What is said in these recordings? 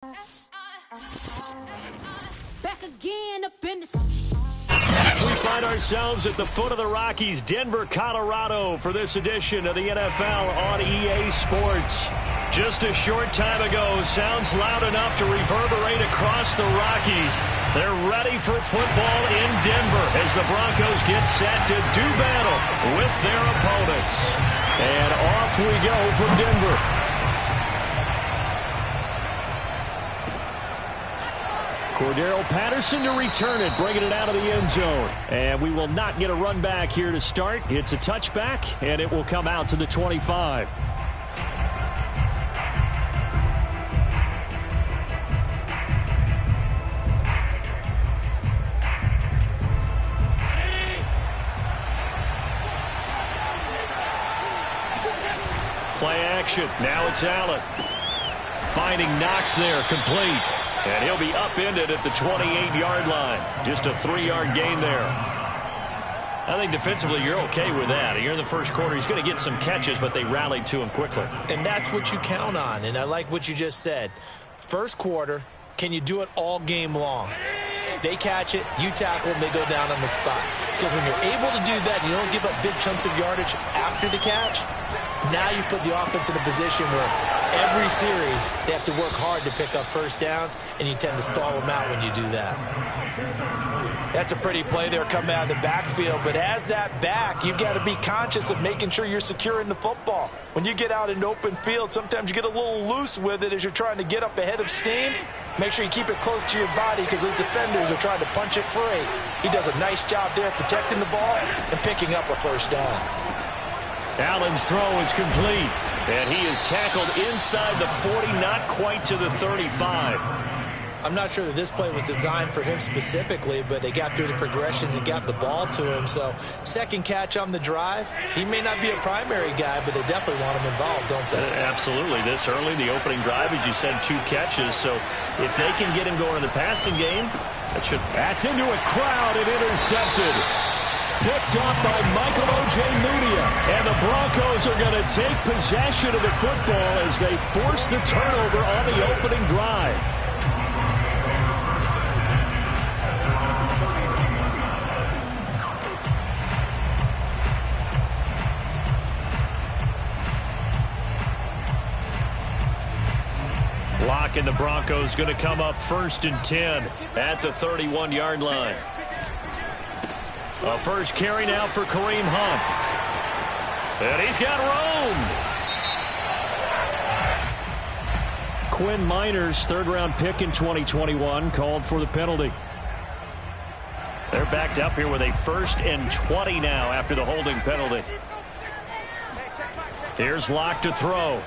Back again up in this. We find ourselves at the foot of the Rockies, Denver, Colorado, for this edition of the NFL on EA Sports. Just a short time ago, sounds loud enough to reverberate across the Rockies. They're ready for football in Denver as the Broncos get set to do battle with their opponents. And off we go from Denver. Cordero Patterson to return it, bringing it out of the end zone. And we will not get a run back here to start. It's a touchback, and it will come out to the 25. Play action. Now it's Allen. Finding Knox there, complete. And he'll be upended at the 28-yard line. Just a 3-yard gain there. I think defensively you're okay with that. Here in the first quarter, he's going to get some catches, but they rallied to him quickly. And that's what you count on, and I like what you just said. First quarter, can you do it all game long? They catch it, you tackle them, they go down on the spot. Because when you're able to do that, you don't give up big chunks of yardage after the catch, now you put the offense in a position where every series they have to work hard to pick up first downs, and you tend to stall them out when you do that. That's a pretty play there coming out of the backfield, but as that back, you've got to be conscious of making sure you're securing the football. When you get out in open field, sometimes you get a little loose with it as you're trying to get up ahead of steam. Make sure you keep it close to your body because those defenders are trying to punch it free. He does a nice job there protecting the ball and picking up a first down. Allen's throw is complete, and he is tackled inside the 40, not quite to the 35. I'm not sure that this play was designed for him specifically, but they got through the progressions and got the ball to him. So second catch on the drive. He may not be a primary guy, but they definitely want him involved, don't they? Absolutely. This early, the opening drive, as you said, 2 catches. So if they can get him going in the passing game, that's into a crowd and intercepted. Picked up by Michael Ojemudia. And the Broncos are going to take possession of the football as they force the turnover on the opening drive. Lock and the Broncos going to come up 1st and 10 at the 31-yard line. A first carry now for Kareem Hunt. And he's got room. Quinn Miners, 3rd-round pick in 2021, called for the penalty. They're backed up here with a 1st and 20 now after the holding penalty. Here's Locke to throw.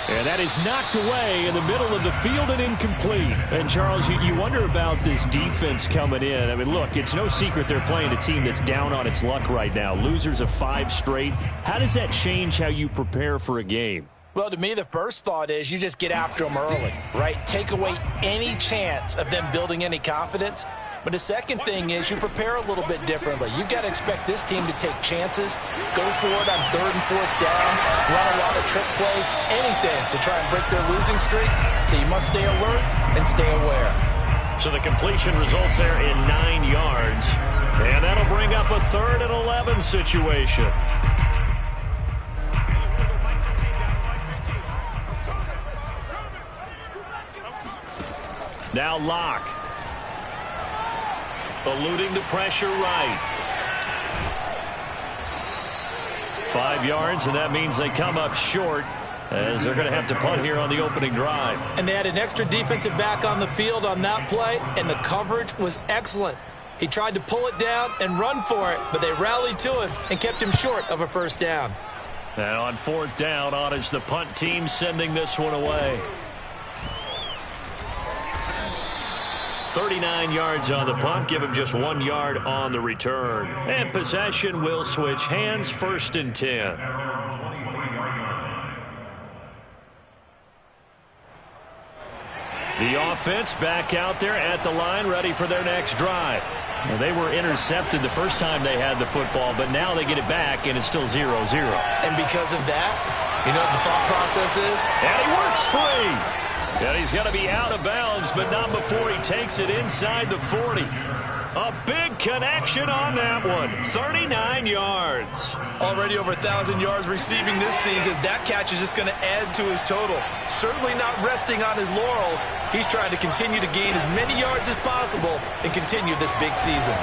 And that is knocked away in the middle of the field and incomplete. And, Charles, you wonder about this defense coming in. I mean, look, it's no secret they're playing a team that's down on its luck right now. Losers of 5 straight. How does that change how you prepare for a game? Well, to me, the first thought is you just get after them early, right? Take away any chance of them building any confidence. But the second thing is you prepare a little bit differently. You've got to expect this team to take chances, go for it on 3rd and 4th downs, run a lot of trick plays, anything to try and break their losing streak. So you must stay alert and stay aware. So the completion results there in 9 yards. And that'll bring up a 3rd and 11 situation. Now Locke. Eluding the pressure right. 5 yards, and that means they come up short as they're going to have to punt here on the opening drive. And they had an extra defensive back on the field on that play, and the coverage was excellent. He tried to pull it down and run for it, but they rallied to him and kept him short of a first down. And on 4th down, on is the punt team sending this one away. 39 yards on the punt, give him just 1 yard on the return. And possession will switch hands, 1st and 10. The offense back out there at the line, ready for their next drive. Well, they were intercepted the first time they had the football, but now they get it back, and it's still 0-0. And because of that, You know what the thought process is? And he works free. And he's going to be out of bounds, but not before he takes it inside the 40. A big connection on that one. 39 yards. Already over 1,000 yards receiving this season. That catch is just going to add to his total. Certainly not resting on his laurels. He's trying to continue to gain as many yards as possible and continue this big season.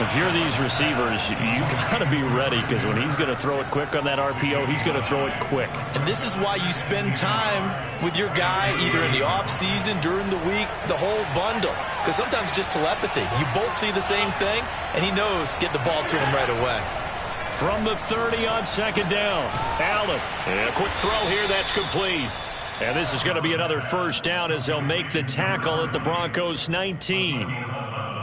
If you're these receivers, you got to be ready, because when he's going to throw it quick on that RPO, he's going to throw it quick. And this is why you spend time with your guy either in the offseason, during the week, the whole bundle. Because sometimes it's just telepathy. You both see the same thing, and he knows get the ball to him right away. From the 30 on second down, Allen. And a quick throw here, that's complete. And this is going to be another first down as they'll make the tackle at the Broncos 19.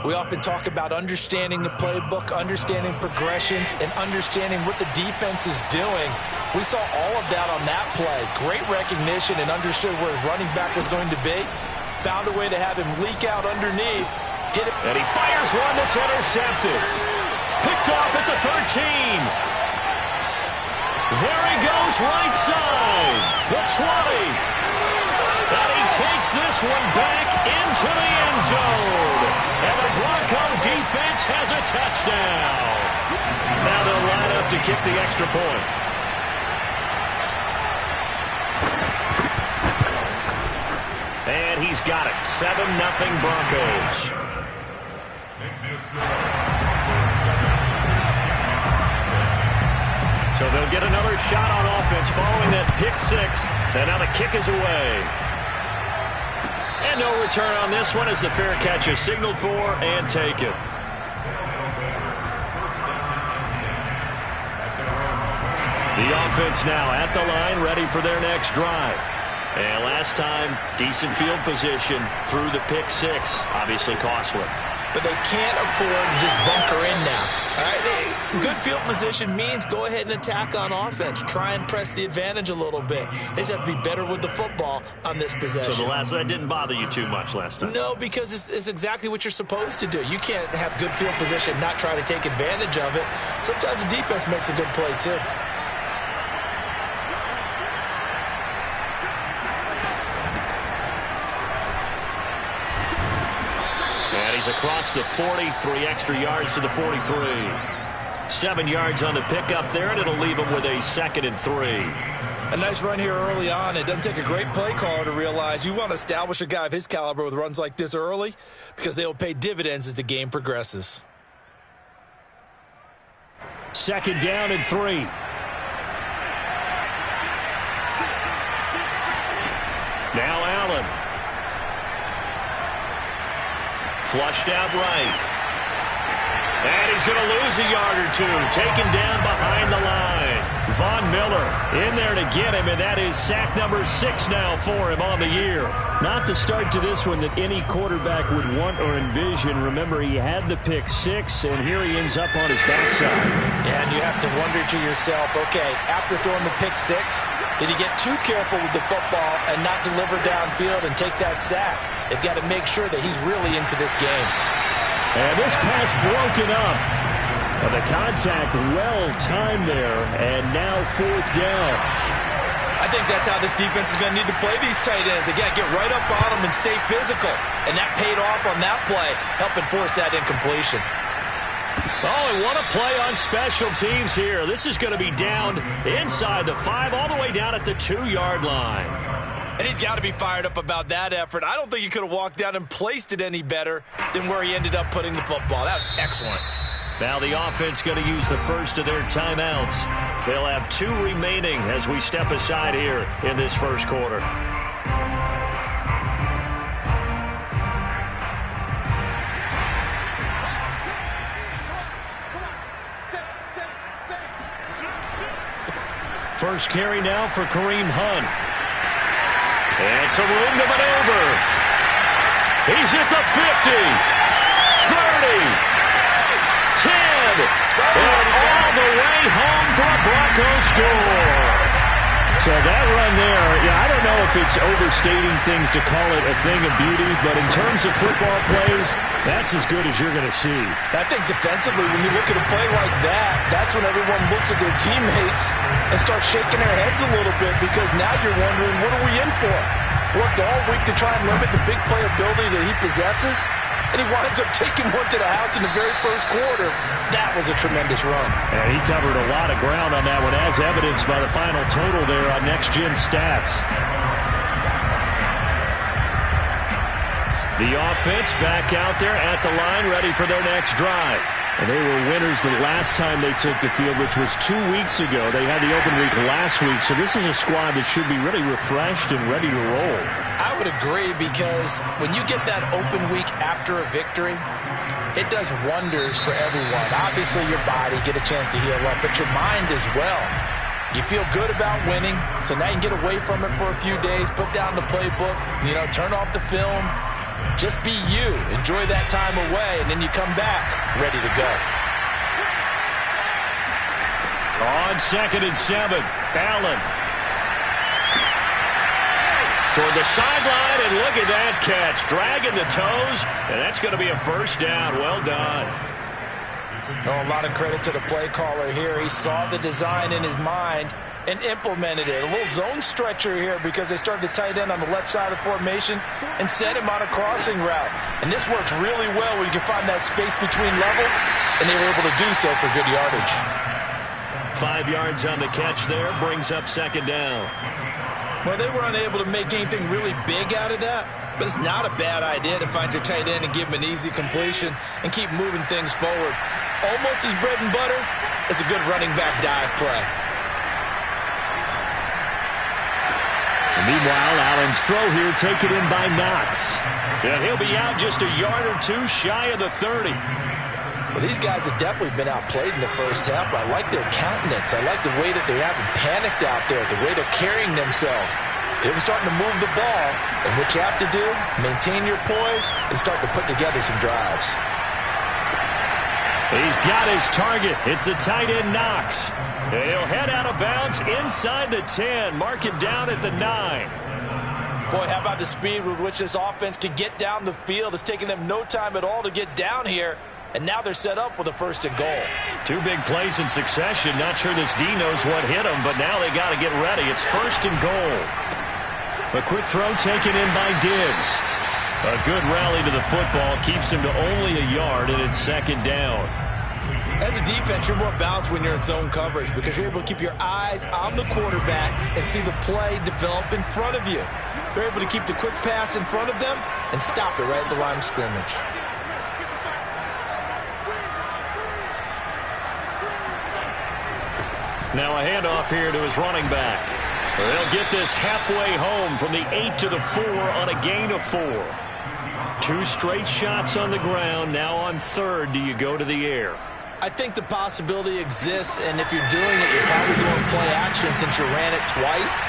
We often talk about understanding the playbook, understanding progressions, and understanding what the defense is doing. We saw all of that on that play. Great recognition and understood where his running back was going to be. Found a way to have him leak out underneath. Hit it. And he fires one that's intercepted. Picked off at the 13. There he goes, right side. The 20. And he takes this one back into the end zone. And the Bronco defense has a touchdown. Now they'll line up to kick the extra point. And he's got it. 7-0 Broncos. So they'll get another shot on offense following that pick six. And now the kick is away. And no return on this one as the fair catch is signaled for and taken. The offense now at the line, ready for their next drive. And last time, decent field position through the pick six. Obviously costly. But they can't afford to just bunker in now. All right, good field position means go ahead and attack on offense. Try and press the advantage a little bit. They just have to be better with the football on this possession. So that didn't bother you too much last time? No, because it's exactly what you're supposed to do. You can't have good field position, not try to take advantage of it. Sometimes the defense makes a good play too. And he's across the 40, 3 extra yards to the 43. 7 yards on the pickup there, and it'll leave him with a 2nd and 3. A nice run here early on. It doesn't take a great play caller to realize you want to establish a guy of his caliber with runs like this early, because they will pay dividends as the game progresses. 2nd down and 3. Now Allen. Flushed out right. And he's going to lose a yard or two. Taken down behind the line. Von Miller in there to get him, and that is sack number 6 now for him on the year. Not the start to this one that any quarterback would want or envision. Remember, he had the pick 6, and here he ends up on his backside. Yeah, and you have to wonder to yourself, okay, after throwing the pick 6, did he get too careful with the football and not deliver downfield and take that sack? They've got to make sure that he's really into this game. And this pass broken up. The contact well-timed there, and now 4th down. I think that's how this defense is going to need to play these tight ends. Again, get right up on them and stay physical. And that paid off on that play, helping force that incompletion. Oh, and what a play on special teams here. This is going to be down inside the 5, all the way down at the 2-yard line. And he's got to be fired up about that effort. I don't think he could have walked down and placed it any better than where he ended up putting the football. That was excellent. Now the offense going to use the first of their timeouts. They'll have 2 remaining as we step aside here in this first quarter. First carry now for Kareem Hunt. And some room to maneuver. He's at the 50, 30, 10, and all the way home for a Broncos score. So that run there, I don't know if it's overstating things to call it a thing of beauty, but in terms of football plays, that's as good as you're going to see. I think defensively, when you look at a play like that, that's when everyone looks at their teammates and starts shaking their heads a little bit, because now you're wondering, what are we in for? Worked all week to try and limit the big play ability that he possesses, and he winds up taking one to the house in the very first quarter. That was a tremendous run. And he covered a lot of ground on that one, as evidenced by the final total there on Next Gen Stats. The offense back out there at the line, ready for their next drive. And they were winners the last time they took the field, which was 2 weeks ago. They had the open week last week, so this is a squad that should be really refreshed and ready to roll. I would agree, because when you get that open week after a victory, it does wonders for everyone. Obviously, your body get a chance to heal up, but your mind as well. You feel good about winning, so now you can get away from it for a few days, put down the playbook, turn off the film. Just be you. Enjoy that time away, and then you come back ready to go. On 2nd and 7, Allen. Toward the sideline, and look at that catch. Dragging the toes, and that's going to be a first down. Well done. A lot of credit to the play caller here. He saw the design in his mind and implemented it. A little zone stretcher here, because they started the tight end on the left side of the formation and sent him on a crossing route. And this works really well when you can find that space between levels, and they were able to do so for good yardage. 5 yards on the catch there, brings up 2nd down. Well, they were unable to make anything really big out of that, but it's not a bad idea to find your tight end and give him an easy completion and keep moving things forward. Almost his bread and butter is a good running back dive play. Meanwhile, Allen's throw here taken in by Knox. And he'll be out just a yard or two shy of the 30. Well, these guys have definitely been outplayed in the first half. I like their countenance. I like the way that they haven't panicked out there, the way they're carrying themselves. They're starting to move the ball, and what you have to do, maintain your poise and start to put together some drives. He's got his target. It's the tight end, Knox. He'll head out of bounds inside the 10. Mark him down at the 9. Boy, how about the speed with which this offense can get down the field? It's taken them no time at all to get down here, and now they're set up with a 1st and goal. 2 big plays in succession. Not sure this D knows what hit him, but now they got to get ready. It's 1st and goal. A quick throw taken in by Diggs. A good rally to the football keeps him to only a yard, and it's 2nd down. As a defense, you're more balanced when you're in zone coverage, because you're able to keep your eyes on the quarterback and see the play develop in front of you. They're able to keep the quick pass in front of them and stop it right at the line of scrimmage. Now a handoff here to his running back. They'll get this halfway home from the 8 to the 4 on a gain of 4. 2 straight shots on the ground. Now on 3rd, do you go to the air? I think the possibility exists, and if you're doing it, you're probably going play action since you ran it twice.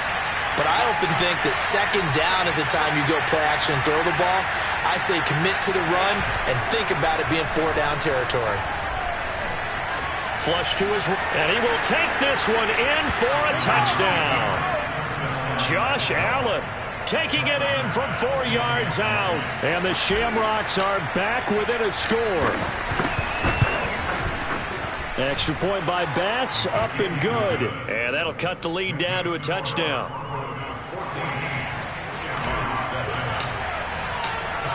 But I often think that 2nd down is the time you go play action and throw the ball. I say commit to the run and think about it being 4-down territory. Flush to his, and he will take this one in for a touchdown. Josh Allen taking it in from 4 yards out. And the Shamrocks are back within a score. Extra point by Bass, up and good. And that'll cut the lead down to a touchdown.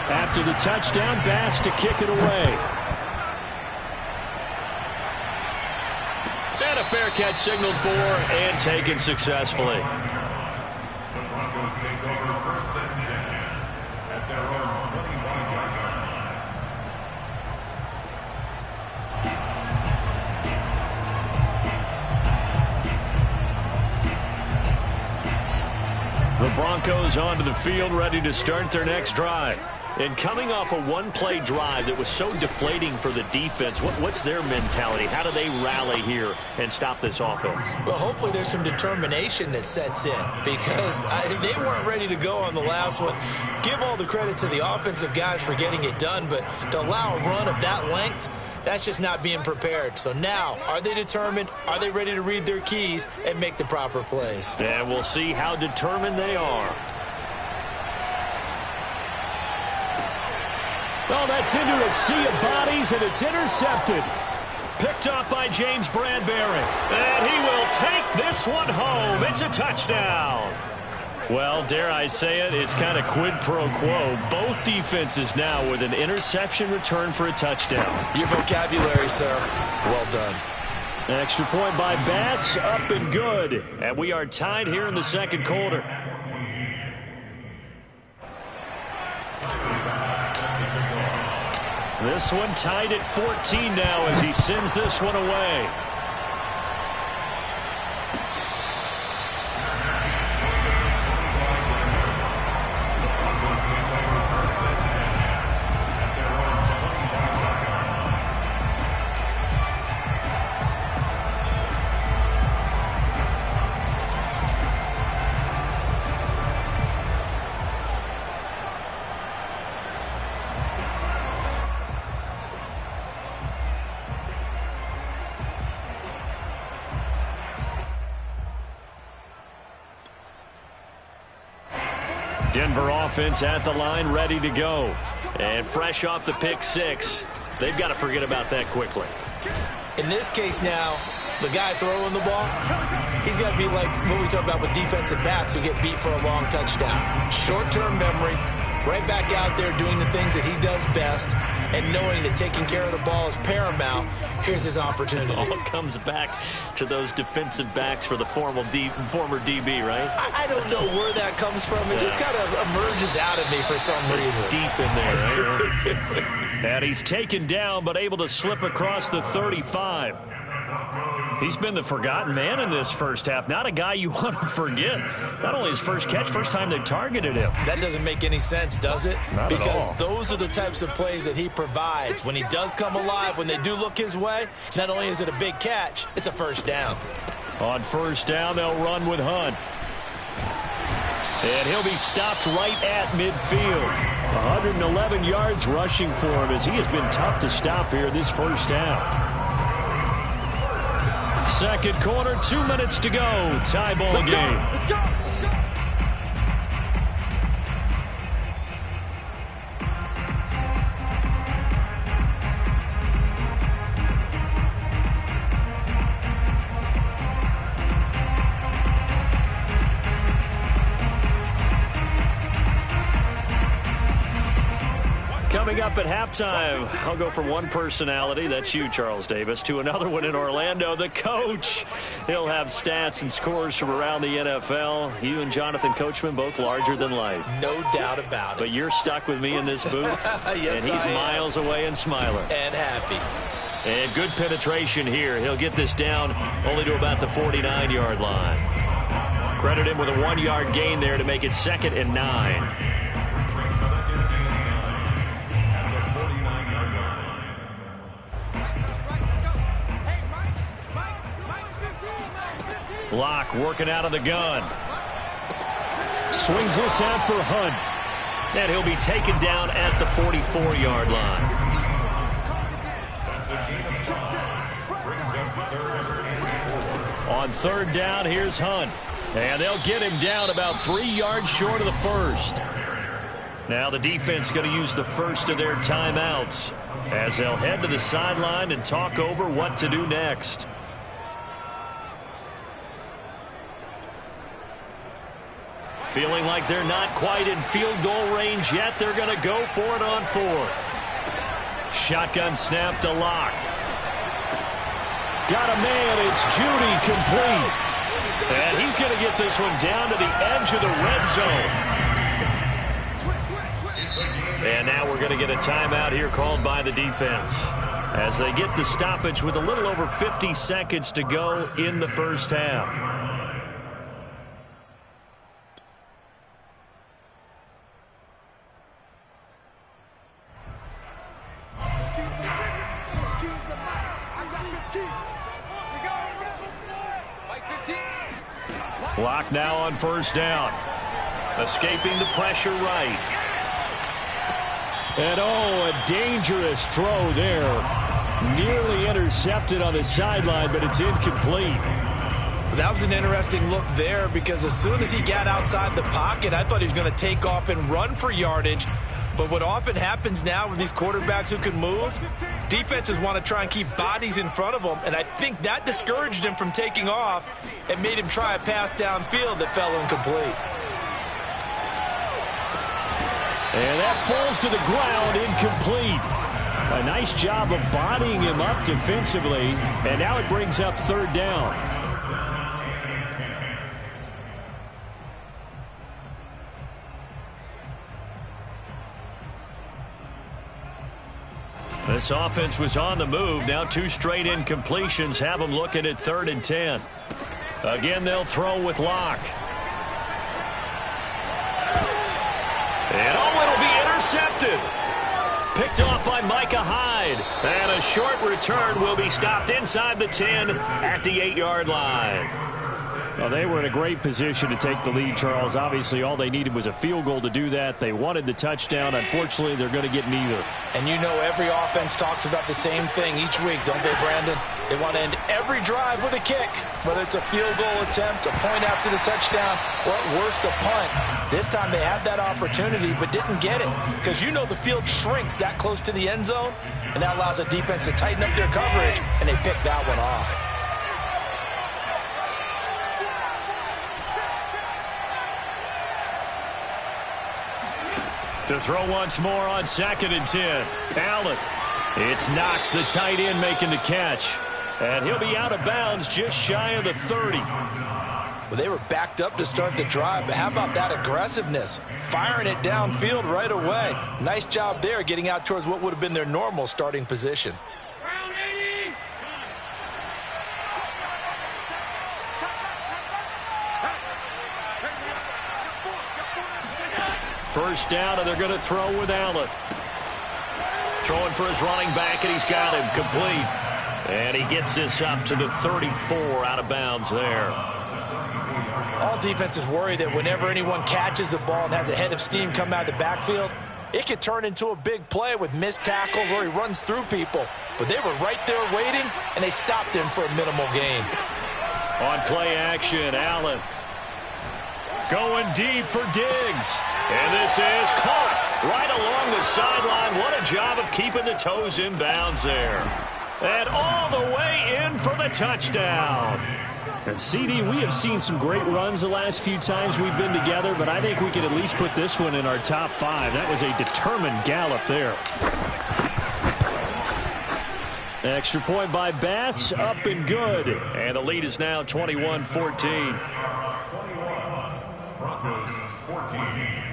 After the touchdown, Bass to kick it away. And a fair catch signaled for and taken successfully. The Broncos take over 1st and 10 at their own 25-yard line. The Broncos onto the field, ready to start their next drive. And coming off a one-play drive that was so deflating for the defense, what's their mentality? How do they rally here and stop this offense? Well, hopefully there's some determination that sets in, because they weren't ready to go on the last one. Give all the credit to the offensive guys for getting it done, but to allow a run of that length, That's just not being prepared. So now, are they determined? Are they ready to read their keys and make the proper plays? And we'll see how determined they are. Oh, that's into a sea of bodies, and it's intercepted. Picked up by James Bradbury. And he will take this one home. It's a touchdown. Well, dare I say it, it's kind of quid pro quo. Both defenses now with an interception return for a touchdown. Your vocabulary, sir. Well done. Extra point by Bass, up and good. And we are tied here in the second quarter. This one tied at 14 now as he sends this one away. Denver offense at the line, ready to go. And fresh off the pick six, they've got to forget about that quickly. In this case now, the guy throwing the ball, he's got to be like what we talk about with defensive backs who get beat for a long touchdown. Short-term memory, right back out there doing the things that he does best, and knowing that taking care of the ball is paramount. Here's his opportunity. All comes back to those defensive backs for the former DB, right? I don't know where that comes from. It just kind of emerges out of me for some reason. It's deep in there, right? And he's taken down, but able to slip across the 35. He's been the forgotten man in this first half. Not a guy you want to forget. Not only his first catch, first time they've targeted him. That doesn't make any sense, does it? Not at all. Because those are the types of plays that he provides. When he does come alive, when they do look his way, not only is it a big catch, it's a first down. On first down, they'll run with Hunt. And he'll be stopped right at midfield. 111 yards rushing for him as he has been tough to stop here this first half. Second quarter, 2 minutes to go. Tie ball game. Let's go. Coming up at halftime, I'll go from one personality, that's you, Charles Davis, to another one in Orlando, the coach. He'll have stats and scores from around the NFL. You and Jonathan Coachman, both larger than life. No doubt about it. But you're stuck with me in this booth, yes, and he's miles away and smiling. And happy. And good penetration here. He'll get this down only to about the 49-yard line. Credit him with a 1-yard gain there to make it 2nd and 9. Locke working out of the gun. Swings this out for Hunt. And he'll be taken down at the 44-yard line. On third down, here's Hunt. And they'll get him down about 3 yards short of the first. Now the defense going to use the first of their timeouts as they'll head to the sideline and talk over what to do next. Feeling like they're not quite in field goal range yet. They're going to go for it on fourth. Shotgun snap to Locke. Got a man. It's Judy complete. And he's going to get this one down to the edge of the red zone. And now we're going to get a timeout here called by the defense as they get the stoppage with a little over 50 seconds to go in the first half. Locke now on first down. Escaping the pressure right. And oh, a dangerous throw there. Nearly intercepted on the sideline, but it's incomplete. That was an interesting look there because as soon as he got outside the pocket, I thought he was going to take off and run for yardage. But what often happens now with these quarterbacks who can move, defenses want to try and keep bodies in front of them, and I think that discouraged him from taking off and made him try a pass downfield that fell incomplete. And that falls to the ground, incomplete. A nice job of bodying him up defensively, and now it brings up third down. This offense was on the move. Now 2 straight incompletions have them looking at 3rd and 10. Again, they'll throw with Locke. And it'll be intercepted. Picked off by Micah Hyde. And a short return will be stopped inside the 10 at the 8-yard line. Well, they were in a great position to take the lead, Charles. Obviously, all they needed was a field goal to do that. They wanted the touchdown. Unfortunately, they're going to get neither. And you know every offense talks about the same thing each week, don't they, Brandon? They want to end every drive with a kick, whether it's a field goal attempt, a point after the touchdown, or at worst a punt. This time they had that opportunity but didn't get it because you know the field shrinks that close to the end zone, and that allows a defense to tighten up their coverage, and they pick that one off. To throw once more on 2nd and 10. Allen. It's Knox, the tight end, making the catch. And he'll be out of bounds just shy of the 30. Well, they were backed up to start the drive, but how about that aggressiveness? Firing it downfield right away. Nice job there getting out towards what would have been their normal starting position. First down, and they're going to throw with Allen. Throwing for his running back, and he's got him complete. And he gets this up to the 34, out of bounds there. All defenses worry that whenever anyone catches the ball and has a head of steam come out of the backfield, it could turn into a big play with missed tackles or he runs through people. But they were right there waiting, and they stopped him for a minimal gain. On play action, Allen. Going deep for Diggs. And this is caught right along the sideline. What a job of keeping the toes in bounds there. And all the way in for the touchdown. And CD, we have seen some great runs the last few times we've been together, but I think we could at least put this one in our top 5. That was a determined gallop there. Extra point by Bass, up and good. And the lead is now 21-14. 21, Broncos 14.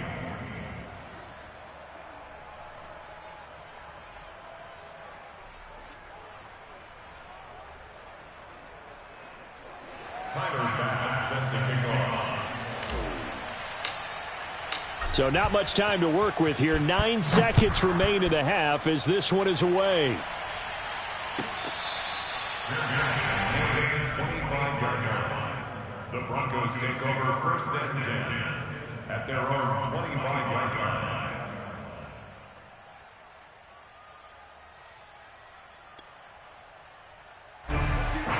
So not much time to work with here. 9 seconds remain in the half as this one is away. 25-yard line. The Broncos take over 1st and 10 at their own 25-yard line.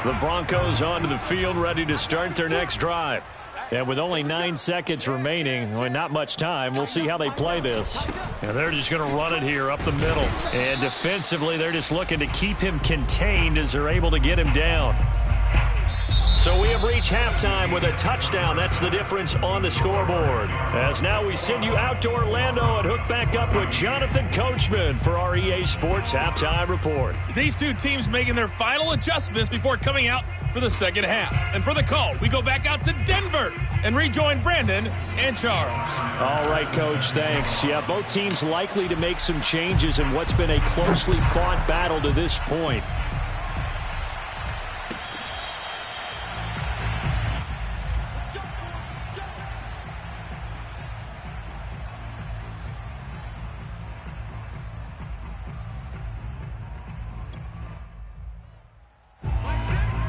The Broncos onto the field, ready to start their next drive. And with only 9 seconds remaining, well, not much time, we'll see how they play this. And they're just going to run it here up the middle. And defensively, they're just looking to keep him contained as they're able to get him down. So we have reached halftime with a touchdown. That's the difference on the scoreboard. As now we send you out to Orlando and hook back up with Jonathan Coachman for our EA Sports Halftime Report. These two teams making their final adjustments before coming out for the second half. And for the call, we go back out to Denver and rejoin Brandon and Charles. All right, Coach, thanks. Yeah, both teams likely to make some changes in what's been a closely fought battle to this point.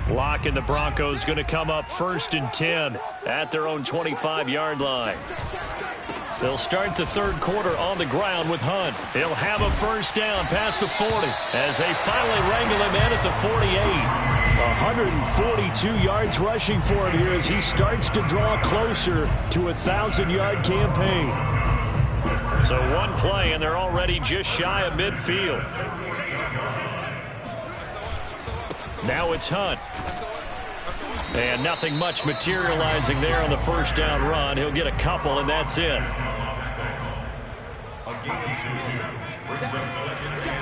Locke and the Broncos going to come up 1st and 10 at their own 25-yard line. They'll start the third quarter on the ground with Hunt. He'll have a first down past the 40 as they finally wrangle him in at the 48. 142 yards rushing for him here as he starts to draw closer to a 1,000-yard campaign. So one play, and they're already just shy of midfield. Now it's Hunt. And nothing much materializing there on the first down run. He'll get a couple, and that's it.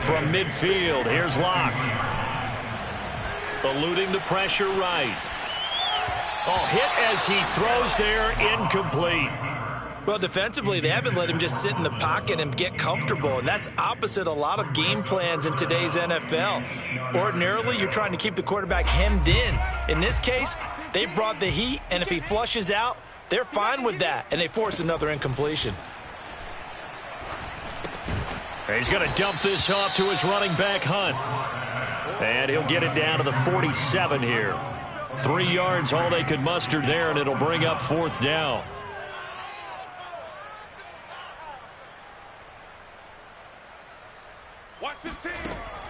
From midfield, here's Locke. Eluding the pressure right. Oh, hit as he throws there, incomplete. Well, defensively, they haven't let him just sit in the pocket and get comfortable, and that's opposite a lot of game plans in today's NFL. Ordinarily, you're trying to keep the quarterback hemmed in. In this case, they brought the heat, and if he flushes out, they're fine with that, and they force another incompletion. He's going to dump this off to his running back, Hunt. And he'll get it down to the 47 here. 3 yards, all they could muster there, and it'll bring up fourth down.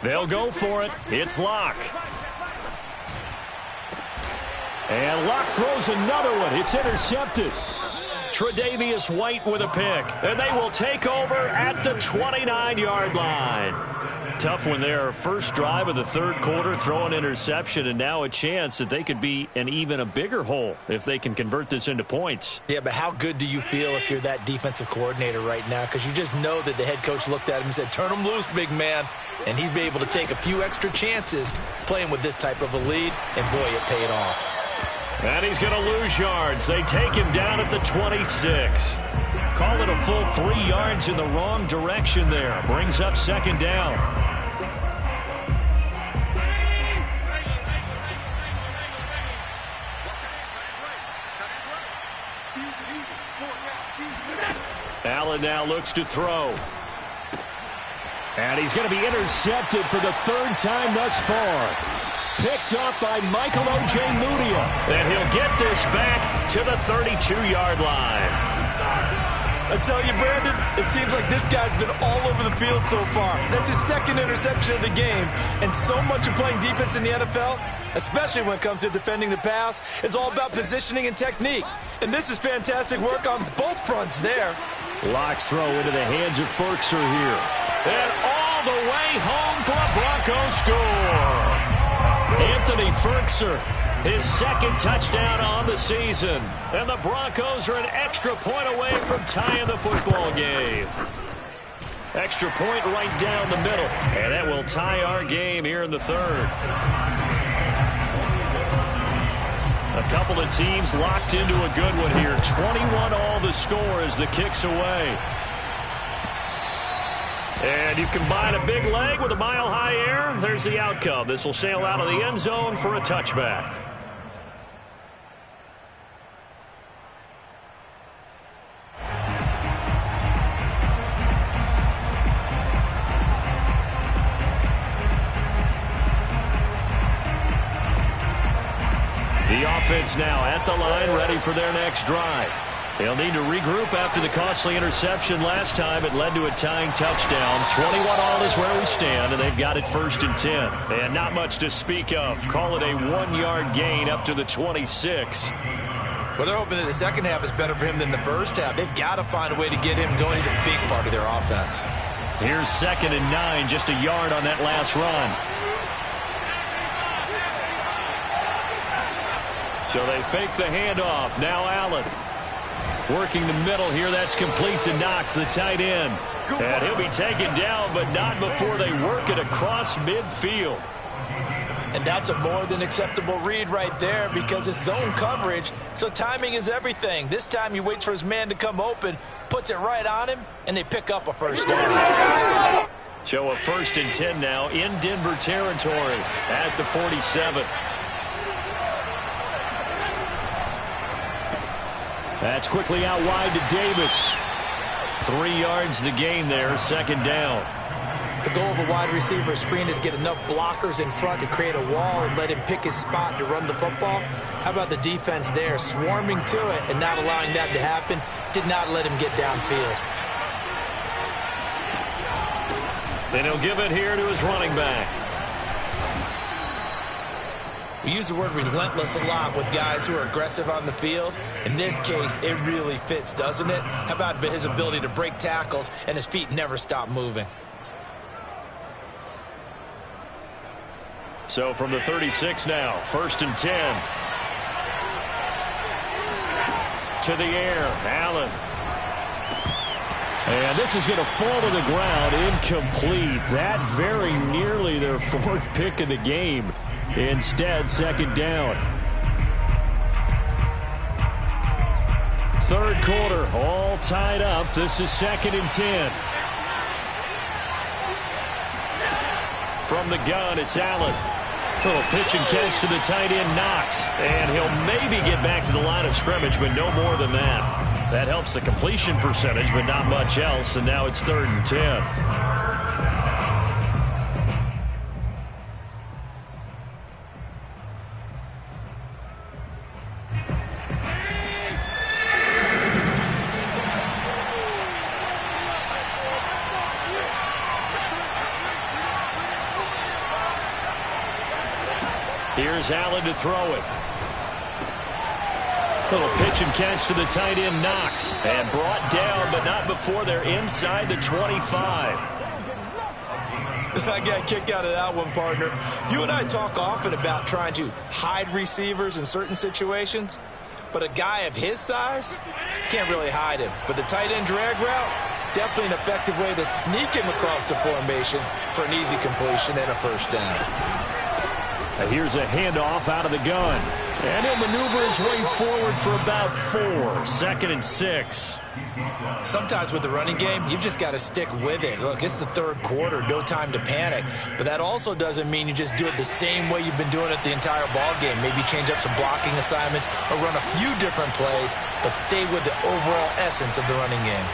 They'll go for it. It's Locke. And Locke throws another one. It's intercepted. Tre'Davious White with a pick. And they will take over at the 29-yard line. Tough one there. First drive of the third quarter, throw an interception, and now a chance that they could be in even a bigger hole if they can convert this into points. Yeah, but how good do you feel if you're that defensive coordinator right now? Because you just know that the head coach looked at him and said, turn him loose, big man. And he'd be able to take a few extra chances playing with this type of a lead, and boy, it paid off. And he's going to lose yards. They take him down at the 26. Call it a full 3 yards in the wrong direction there. Brings up second down. Allen now looks to throw. And he's going to be intercepted for the third time thus far. Picked up by Michael Ojemudia. And he'll get this back to the 32-yard line. I tell you, Brandon, it seems like this guy's been all over the field so far. That's his second interception of the game. And so much of playing defense in the NFL, especially when it comes to defending the pass, is all about positioning and technique. And this is fantastic work on both fronts there. Locke's throw into the hands of Firkser here. And all the way home for a Broncos score. Anthony Firkser, his second touchdown on the season. And the Broncos are an extra point away from tying the football game. Extra point right down the middle. And that will tie our game here in the third. A couple of teams locked into a good one here. 21-all the score as the kick's away. And you combine a big leg with a mile-high air, there's the outcome. This will sail out of the end zone for a touchback. The offense now at the line, ready for their next drive. They'll need to regroup after the costly interception last time. It led to a tying touchdown. 21-all is where we stand, and they've got it 1st and 10. And not much to speak of. Call it a 1-yard gain up to the 26. Well, they're hoping that the second half is better for him than the first half. They've got to find a way to get him going. He's a big part of their offense. Here's 2nd and 9, just a yard on that last run. So they fake the handoff. Now Allen. Working the middle here. That's complete to Knox, the tight end. And he'll be taken down, but not before they work it across midfield. And that's a more than acceptable read right there because it's zone coverage, so timing is everything. This time he waits for his man to come open, puts it right on him, and they pick up a first down. So a 1st and 10 now in Denver territory at the 47. That's quickly out wide to Davis. 3 yards the gain there, 2nd down. The goal of a wide receiver screen is get enough blockers in front to create a wall and let him pick his spot to run the football. How about the defense there, swarming to it and not allowing that to happen? Did not let him get downfield. Then he'll give it here to his running back. We use the word relentless a lot with guys who are aggressive on the field. In this case, it really fits, doesn't it? How about his ability to break tackles and his feet never stop moving? So from the 36 now, 1st and 10. To the air, Allen. And this is going to fall to the ground, incomplete. That very nearly their 4th pick of the game. Instead, 2nd down. 3rd quarter, all tied up. This is 2nd and 10. From the gun, it's Allen. Little pitch and catch to the tight end, Knox. And he'll maybe get back to the line of scrimmage, but no more than that. That helps the completion percentage, but not much else. And now it's 3rd and 10. Here's Allen to throw it. Little pitch and catch to the tight end, Knox. And brought down, but not before they're inside the 25. I got a kick out of that one, partner. You and I talk often about trying to hide receivers in certain situations. But a guy of his size, can't really hide him. But the tight end drag route, definitely an effective way to sneak him across the formation for an easy completion and a 1st down. Here's a handoff out of the gun. And he'll maneuver his way forward for about 4. 2nd and 6. Sometimes with the running game, you've just got to stick with it. Look, it's the 3rd quarter, no time to panic. But that also doesn't mean you just do it the same way you've been doing it the entire ball game. Maybe change up some blocking assignments or run a few different plays, but stay with the overall essence of the running game.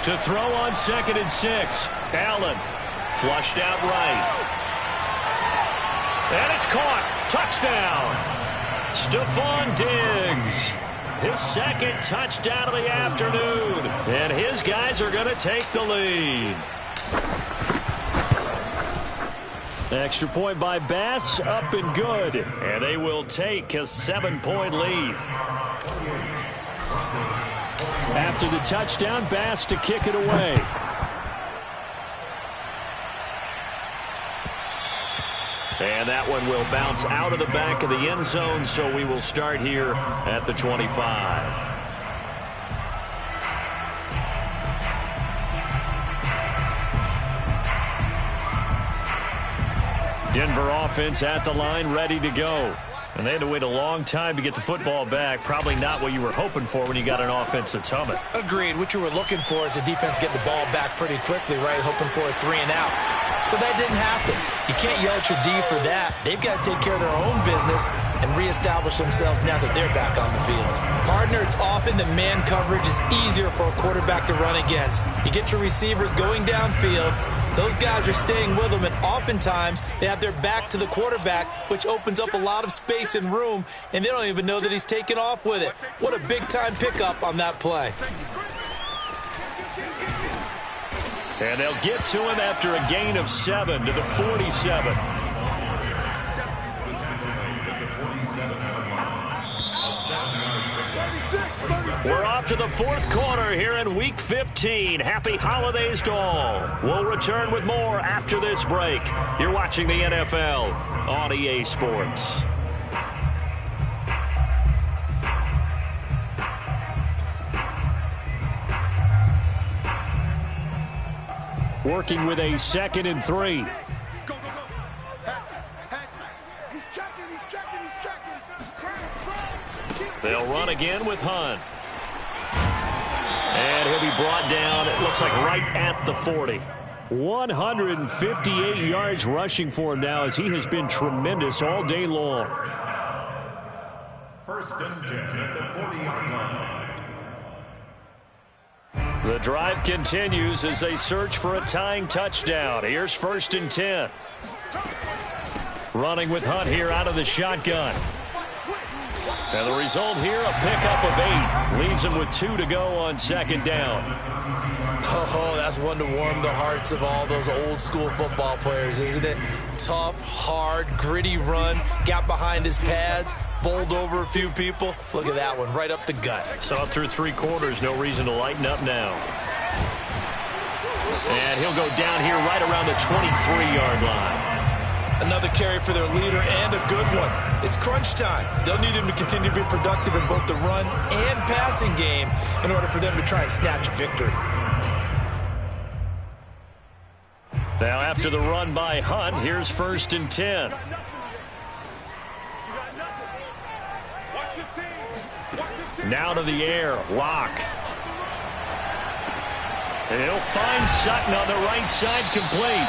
To throw on 2nd and 6. Allen. Flushed out right. And it's caught. Touchdown. Stephon Diggs. His 2nd touchdown of the afternoon. And his guys are going to take the lead. Extra point by Bass. Up and good. And they will take a 7-point lead. After the touchdown, Bass to kick it away. And that one will bounce out of the back of the end zone, so we will start here at the 25. Denver offense at the line, ready to go. And they had to wait a long time to get the football back. Probably not what you were hoping for when you got an offense that's humming. Agreed. What you were looking for is the defense getting the ball back pretty quickly, right? Hoping for a 3 and out. So that didn't happen. You can't yell at your D for that. They've got to take care of their own business and reestablish themselves now that they're back on the field. Partner, it's often that man coverage is easier for a quarterback to run against. You get your receivers going downfield. Those guys are staying with them, and oftentimes they have their back to the quarterback, which opens up a lot of space and room, and they don't even know that he's taken off with it. What a big-time pickup on that play. And they'll get to him after a gain of 7 to the 47. We're off to the 4th quarter here in Week 15. Happy holidays to all. We'll return with more after this break. You're watching the NFL on EA Sports. Working with a 2nd and 3. Go. Hands. He's checking. They'll run again with Hunt. And he'll be brought down, it looks like right at the 40. 158 yards rushing for him now as he has been tremendous all day long. 1st and 10 at the 40-yard line. The drive continues as they search for a tying touchdown. Here's 1st and 10. Running with Hunt here out of the shotgun. And the result here, a pickup of 8. Leaves him with 2 to go on 2nd down. Oh, that's one to warm the hearts of all those old school football players, isn't it? Tough, hard, gritty run. Got behind his pads, bowled over a few people. Look at that one, right up the gut. Saw it through 3 quarters, no reason to lighten up now. And he'll go down here right around the 23-yard line. Another carry for their leader and a good one. It's crunch time. They'll need him to continue to be productive in both the run and passing game in order for them to try and snatch a victory. Now after the run by Hunt, here's 1st and 10. Now to the air, Locke. He'll find Sutton on the right side, complete.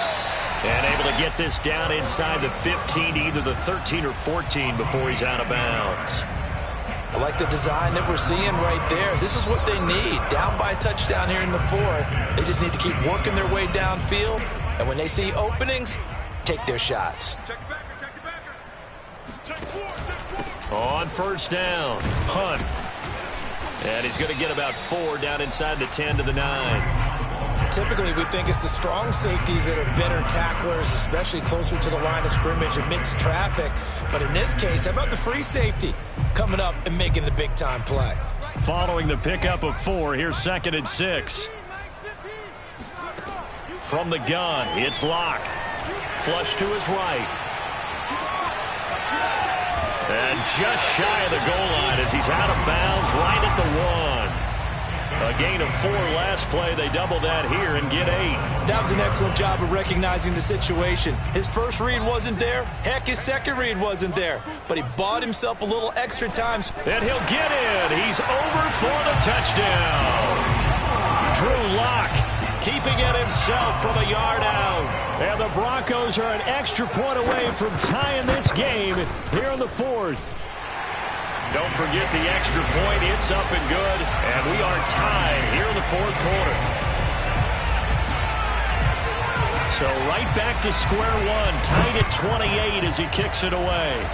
And able to get this down inside the 15 to either the 13 or 14 before he's out of bounds. I like the design that we're seeing right there. This is what they need. Down by a touchdown here in the 4th. They just need to keep working their way downfield. And when they see openings, take their shots. On 1st down, Hunt. And he's going to get about 4 down inside the 10 to the 9. Typically, we think it's the strong safeties that are better tacklers, especially closer to the line of scrimmage amidst traffic. But in this case, how about the free safety coming up and making the big-time play? Following the pickup of 4, here's 2nd and 6. From the gun, it's Locke. Flush to his right. And just shy of the goal line as he's out of bounds right at the 1. A gain of 4 last play. They double that here and get 8. That was an excellent job of recognizing the situation. His first read wasn't there. Heck, his second read wasn't there. But he bought himself a little extra time. And he'll get in. He's over for the touchdown. Drew Locke keeping it himself from a yard out. And the Broncos are an extra point away from tying this game here in the 4th. Don't forget the extra point. It's up and good. And we are tied here in the 4th quarter. So right back to square one. Tied at 28 as he kicks it away.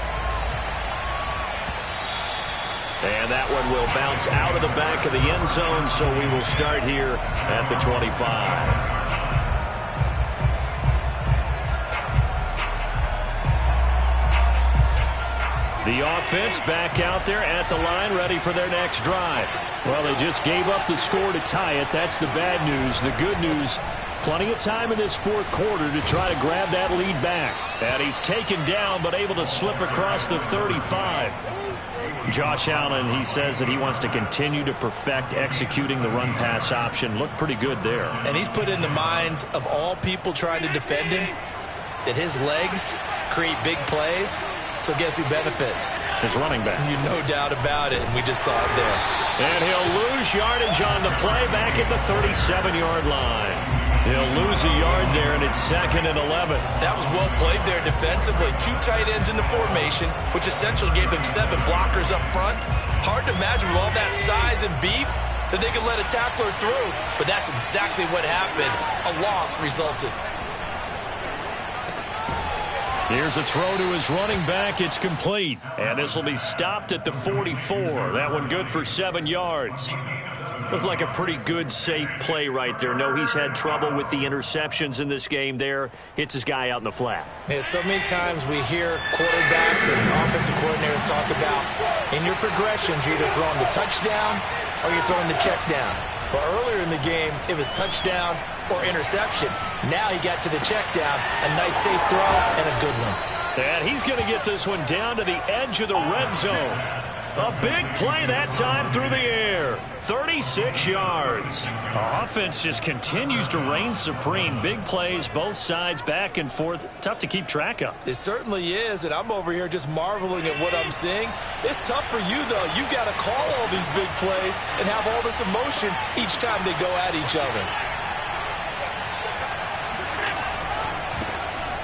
And that one will bounce out of the back of the end zone. So we will start here at the 25. The offense back out there at the line, ready for their next drive. Well, they just gave up the score to tie it. That's the bad news. The good news, plenty of time in this 4th quarter to try to grab that lead back. And he's taken down, but able to slip across the 35. Josh Allen, he says that he wants to continue to perfect executing the run-pass option. Looked pretty good there. And he's put in the minds of all people trying to defend him that his legs create big plays. So guess who benefits? His running back. No doubt about it, and we just saw it there. And he'll lose yardage on the play back at the 37-yard line. He'll lose a yard there, and it's 2nd and 11. That was well played there defensively. 2 tight ends in the formation, which essentially gave them 7 blockers up front. Hard to imagine with all that size and beef that they could let a tackler through, but that's exactly what happened. A loss resulted. Here's a throw to his running back. It's complete. And this will be stopped at the 44. That one good for 7 yards. Looked like a pretty good, safe play right there. No, he's had trouble with the interceptions in this game there. Hits his guy out in the flat. Yeah, so many times we hear quarterbacks and offensive coordinators talk about in your progressions, you're either throwing the touchdown or you're throwing the check down. But earlier in the game, it was touchdown or interception. Now he got to the check down, a nice safe throw and a good one. And he's going to get this one down to the edge of the red zone. A big play that time through the air. 36 yards. The offense just continues to reign supreme. Big plays, both sides, back and forth. Tough to keep track of. It certainly is, and I'm over here just marveling at what I'm seeing. It's tough for you, though. You got to call all these big plays and have all this emotion each time they go at each other.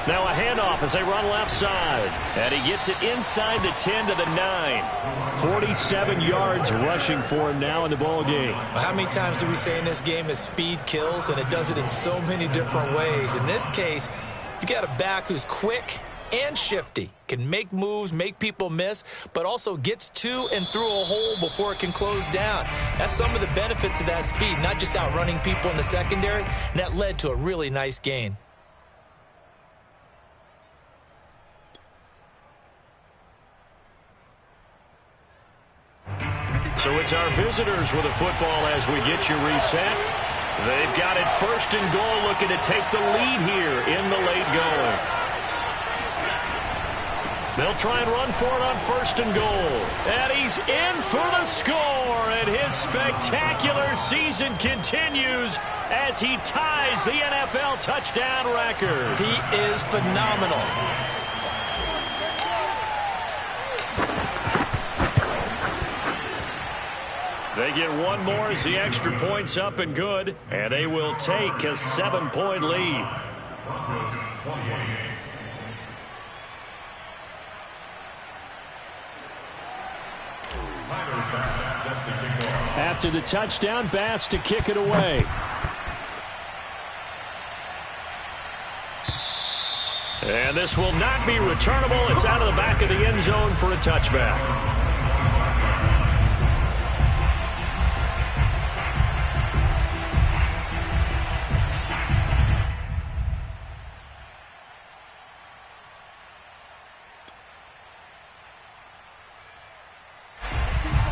Now a handoff as they run left side. And he gets it inside the 10 to the 9. 47 yards rushing for him now in the ball game. Well, how many times do we say in this game that speed kills, and it does it in so many different ways? In this case, you got a back who's quick and shifty, can make moves, make people miss, but also gets to and through a hole before it can close down. That's some of the benefits of that speed, not just outrunning people in the secondary, and that led to a really nice gain. So it's our visitors with the football as we get you reset. They've got it 1st and goal, looking to take the lead here in the late going. They'll try and run for it on 1st and goal. And he's in for the score, and his spectacular season continues as he ties the NFL touchdown record. He is phenomenal. They get one more as the extra point's up and good, and they will take a 7-point lead. After the touchdown, Bass to kick it away. And this will not be returnable. It's out of the back of the end zone for a touchback.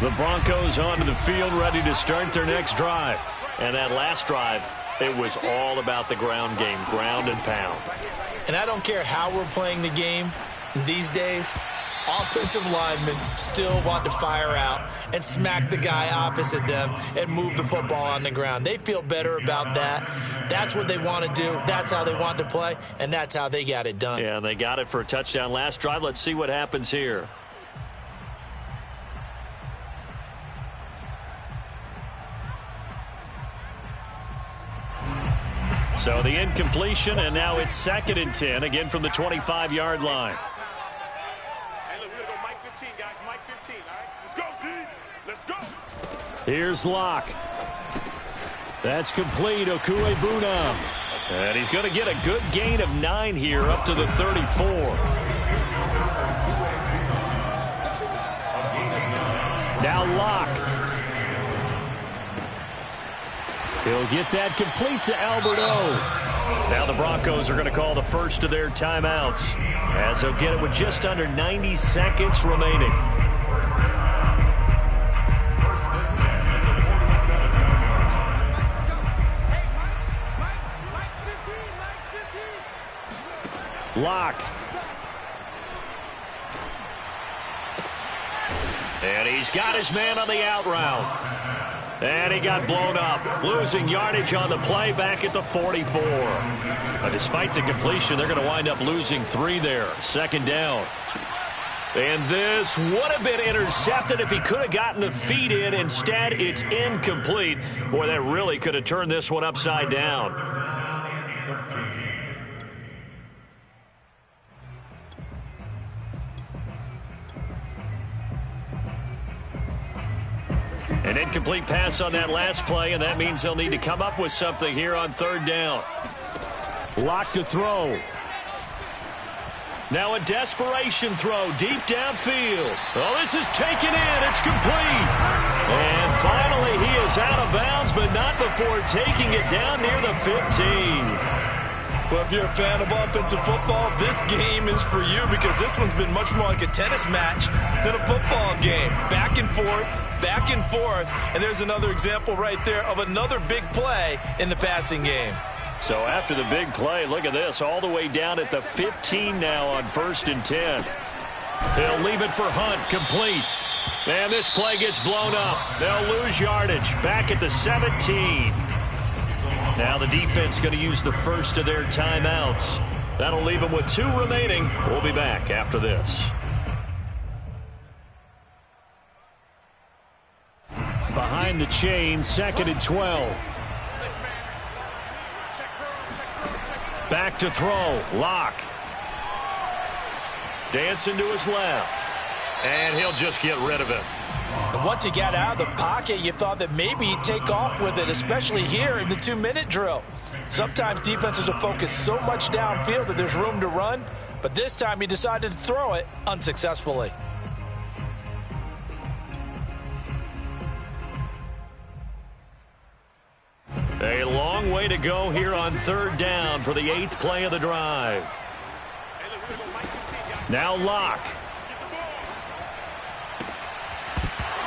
The Broncos onto the field, ready to start their next drive. And that last drive, it was all about the ground game, ground and pound. And I don't care how we're playing the game these days, offensive linemen still want to fire out and smack the guy opposite them and move the football on the ground. They feel better about that. That's what they want to do. That's how they want to play, and that's how they got it done. Yeah, and they got it for a touchdown last drive. Let's see what happens here. So the incompletion, and now it's 2nd and 10, again from the 25-yard line. Hey, look, we're going to go Mike 15, guys. Mike 15, all right? Let's go, D. Let's go. Here's Locke. That's complete, Okuebunam. And he's going to get a good gain of 9 here up to the 34. Now Locke. He'll get that complete to Alberto. Now the Broncos are going to call the first of their timeouts, as they'll get it with just under 90 seconds remaining. Locke. And he's got his man on the out route. And he got blown up, losing yardage on the play back at the 44. But despite the completion, they're going to wind up losing 3 there. 2nd down. And this would have been intercepted if he could have gotten the feet in. Instead, it's incomplete. Boy, that really could have turned this one upside down. An incomplete pass on that last play, and that means they'll need to come up with something here on 3rd down. Locke to throw. Now a desperation throw deep downfield. Oh, this is taken in. It's complete. And finally he is out of bounds, but not before taking it down near the 15. Well, if you're a fan of offensive football, this game is for you, because this one's been much more like a tennis match than a football game. Back and forth, and there's another example right there of another big play in the passing game. So after the big play, look at this, all the way down at the 15 now on 1st and 10. They'll leave it for Hunt, complete. And this play gets blown up. They'll lose yardage back at the 17. Now the defense going to use the first of their timeouts. That'll leave them with 2 remaining. We'll be back after this. Behind the chain, 2nd and 12. Back to throw. Locke. Dancing to his left. And he'll just get rid of it. And once he got out of the pocket, you thought that maybe he'd take off with it, especially here in the 2-minute drill. Sometimes defenses will focus so much downfield that there's room to run, but this time he decided to throw it unsuccessfully. A long way to go here on 3rd down for the 8th play of the drive. Now Locke.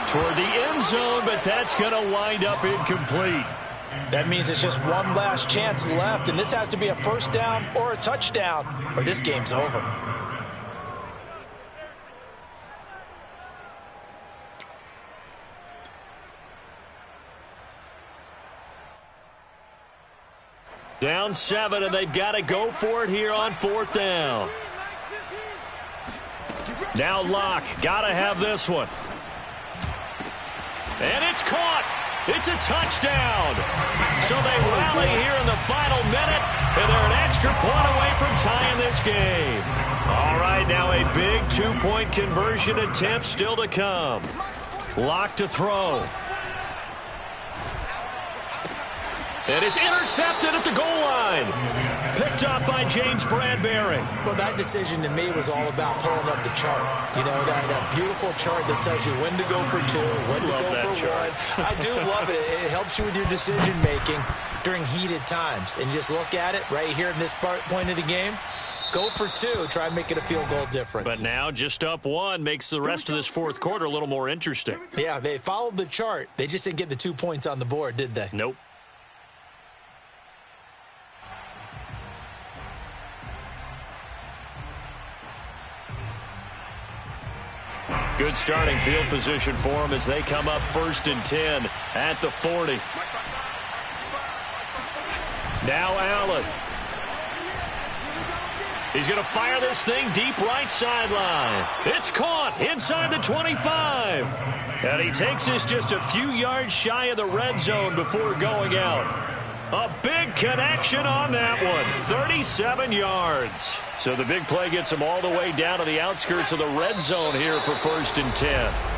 Toward the end zone, but that's going to wind up incomplete. That means it's just one last chance left, and this has to be a 1st down or a touchdown, or this game's over. Down 7, and they've got to go for it here on 4th down. Now Locke, got to have this one. And it's caught. It's a touchdown. So they rally here in the final minute, and they're an extra point away from tying this game. All right, now a big 2-point conversion attempt still to come. Locke to throw. And it's intercepted at the goal line. Picked up by James Bradbury. Well, that decision to me was all about pulling up the chart. You know, that beautiful chart that tells you when to go for 2, when to go for 1. I do love it. It helps you with your decision-making during heated times. And you just look at it right here in this point of the game. Go for 2. Try and make it a field goal difference. But now just up 1 makes the rest of this 4th quarter a little more interesting. Yeah, they followed the chart. They just didn't get the 2 points on the board, did they? Nope. Good starting field position for them as they come up 1st and 10 at the 40. Now Allen. He's going to fire this thing deep right sideline. It's caught inside the 25. And he takes this just a few yards shy of the red zone before going out. A big connection on that one. 37 yards. So the big play gets him all the way down to the outskirts of the red zone here for 1st and 10.